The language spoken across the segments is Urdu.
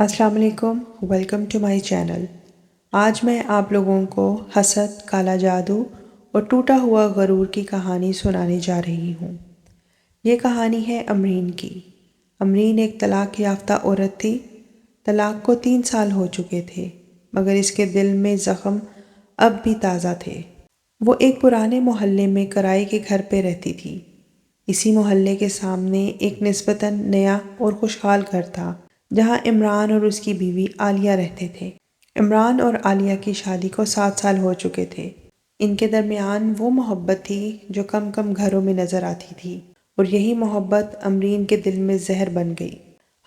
السلام علیکم، ویلکم ٹو مائی چینل۔ آج میں آپ لوگوں کو حسد، کالا جادو اور ٹوٹا ہوا غرور کی کہانی سنانے جا رہی ہوں۔ یہ کہانی ہے امرین کی۔ امرین ایک طلاق یافتہ عورت تھی۔ طلاق کو 3 سال ہو چکے تھے، مگر اس کے دل میں زخم اب بھی تازہ تھے۔ وہ ایک پرانے محلے میں کرائے کے گھر پہ رہتی تھی۔ اسی محلے کے سامنے ایک نسبتاً نیا اور خوشحال گھر تھا، جہاں عمران اور اس کی بیوی عالیہ رہتے تھے۔ عمران اور عالیہ کی شادی کو 7 سال ہو چکے تھے۔ ان کے درمیان وہ محبت تھی جو کم کم گھروں میں نظر آتی تھی، اور یہی محبت امرین کے دل میں زہر بن گئی۔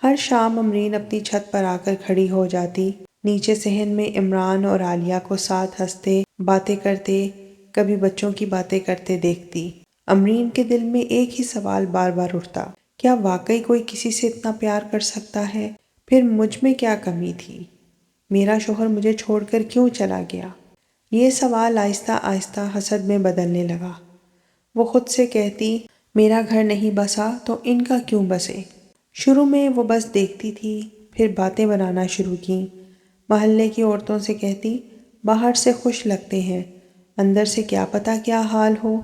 ہر شام امرین اپنی چھت پر آ کر کھڑی ہو جاتی، نیچے صحن میں عمران اور عالیہ کو ساتھ ہنستے، باتیں کرتے، کبھی بچوں کی باتیں کرتے دیکھتی۔ امرین کے دل میں ایک ہی سوال بار بار اٹھتا، کیا واقعی کوئی کسی سے اتنا پیار کر سکتا ہے؟ پھر مجھ میں کیا کمی تھی؟ میرا شوہر مجھے چھوڑ کر کیوں چلا گیا؟ یہ سوال آہستہ آہستہ حسد میں بدلنے لگا۔ وہ خود سے کہتی، میرا گھر نہیں بسا تو ان کا کیوں بسے؟ شروع میں وہ بس دیکھتی تھی، پھر باتیں بنانا شروع کیں۔ محلے کی عورتوں سے کہتی، باہر سے خوش لگتے ہیں، اندر سے کیا پتہ کیا حال ہو۔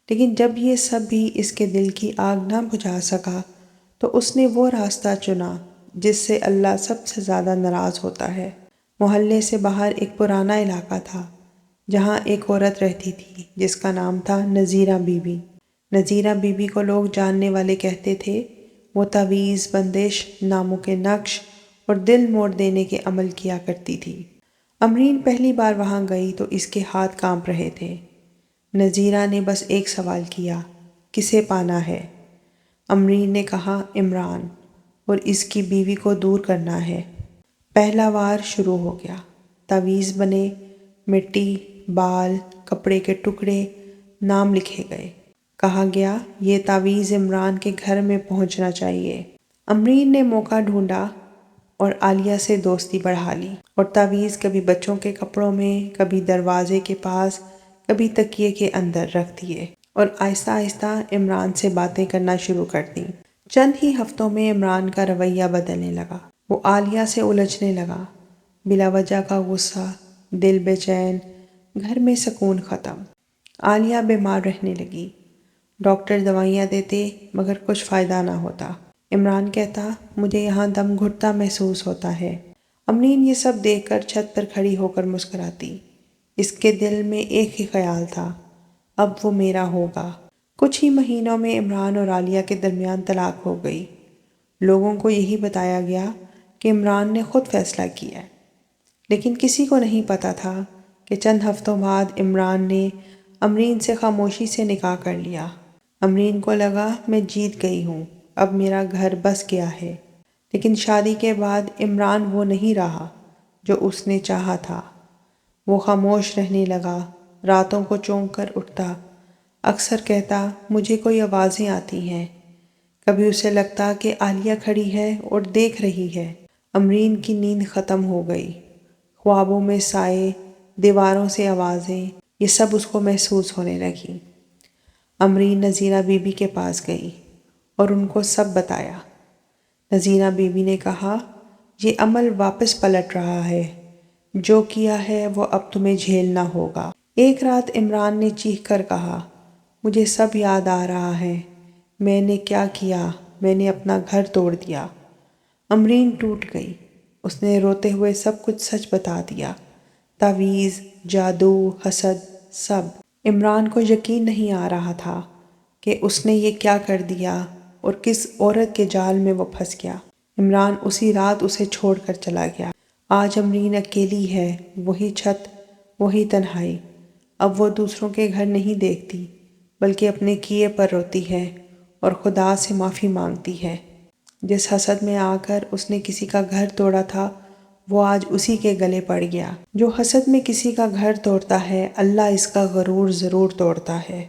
لیکن جب یہ سب بھی اس کے دل کی آگ نہ بجھا سکا، تو اس نے وہ راستہ چنا جس سے اللہ سب سے زیادہ ناراض ہوتا ہے۔ محلے سے باہر ایک پرانا علاقہ تھا، جہاں ایک عورت رہتی تھی جس کا نام تھا نذیرہ بی بی۔ نذیرہ بی بی کو لوگ جاننے والے کہتے تھے، وہ تعویذ، بندش، ناموں کے نقش اور دل موڑ دینے کے عمل کیا کرتی تھی۔ امرین پہلی بار وہاں گئی تو اس کے ہاتھ کانپ رہے تھے۔ نذیرہ نے بس ایک سوال کیا، کسے پانا ہے؟ امرین نے کہا، عمران اور اس کی بیوی کو دور کرنا ہے۔ پہلا وار شروع ہو گیا۔ تعویذ بنے، مٹی، بال، کپڑے کے ٹکڑے، نام لکھے گئے۔ کہا گیا، یہ تعویذ عمران کے گھر میں پہنچنا چاہیے۔ امرین نے موقع ڈھونڈا اور عالیہ سے دوستی بڑھا لی، اور تعویذ کبھی بچوں کے کپڑوں میں، کبھی دروازے کے پاس، کبھی تکیے کے اندر رکھ دیے، اور آہستہ آہستہ عمران سے باتیں کرنا شروع کر دیں۔ چند ہی ہفتوں میں عمران کا رویہ بدلنے لگا۔ وہ عالیہ سے الجھنے لگا، بلا وجہ کا غصہ، دل بے چین، گھر میں سکون ختم۔ عالیہ بیمار رہنے لگی۔ ڈاکٹر دوائیاں دیتے، مگر کچھ فائدہ نہ ہوتا۔ عمران کہتا، مجھے یہاں دم گھٹتا محسوس ہوتا ہے۔ امرین یہ سب دیکھ کر چھت پر کھڑی ہو کر مسکراتی۔ اس کے دل میں ایک ہی خیال تھا، اب وہ میرا ہوگا۔ کچھ ہی مہینوں میں عمران اور عالیہ کے درمیان طلاق ہو گئی۔ لوگوں کو یہی بتایا گیا کہ عمران نے خود فیصلہ کیا ہے، لیکن کسی کو نہیں پتہ تھا کہ چند ہفتوں بعد عمران نے امرین سے خاموشی سے نکاح کر لیا۔ امرین کو لگا، میں جیت گئی ہوں، اب میرا گھر بس گیا ہے۔ لیکن شادی کے بعد عمران وہ نہیں رہا جو اس نے چاہا تھا۔ وہ خاموش رہنے لگا، راتوں کو چونک کر اٹھتا، اکثر کہتا، مجھے کوئی آوازیں آتی ہیں۔ کبھی اسے لگتا کہ عالیہ کھڑی ہے اور دیکھ رہی ہے۔ امرین کی نیند ختم ہو گئی۔ خوابوں میں سائے، دیواروں سے آوازیں، یہ سب اس کو محسوس ہونے لگیں۔ امرین نذیرہ بی بی کے پاس گئی اور ان کو سب بتایا۔ نذیرہ بی بی نے کہا، یہ عمل واپس پلٹ رہا ہے، جو کیا ہے وہ اب تمہیں جھیلنا ہوگا۔ ایک رات عمران نے چیخ کر کہا، مجھے سب یاد آ رہا ہے، میں نے کیا کیا، میں نے اپنا گھر توڑ دیا۔ امرین ٹوٹ گئی۔ اس نے روتے ہوئے سب کچھ سچ بتا دیا، تعویذ، جادو، حسد، سب۔ عمران کو یقین نہیں آ رہا تھا کہ اس نے یہ کیا کر دیا اور کس عورت کے جال میں وہ پھنس گیا۔ عمران اسی رات اسے چھوڑ کر چلا گیا۔ آج امرین اکیلی ہے، وہی چھت، وہی تنہائی۔ اب وہ دوسروں کے گھر نہیں دیکھتی، بلکہ اپنے کیے پر روتی ہے اور خدا سے معافی مانگتی ہے۔ جس حسد میں آ کر اس نے کسی کا گھر توڑا تھا، وہ آج اسی کے گلے پڑ گیا۔ جو حسد میں کسی کا گھر توڑتا ہے، اللہ اس کا غرور ضرور توڑتا ہے۔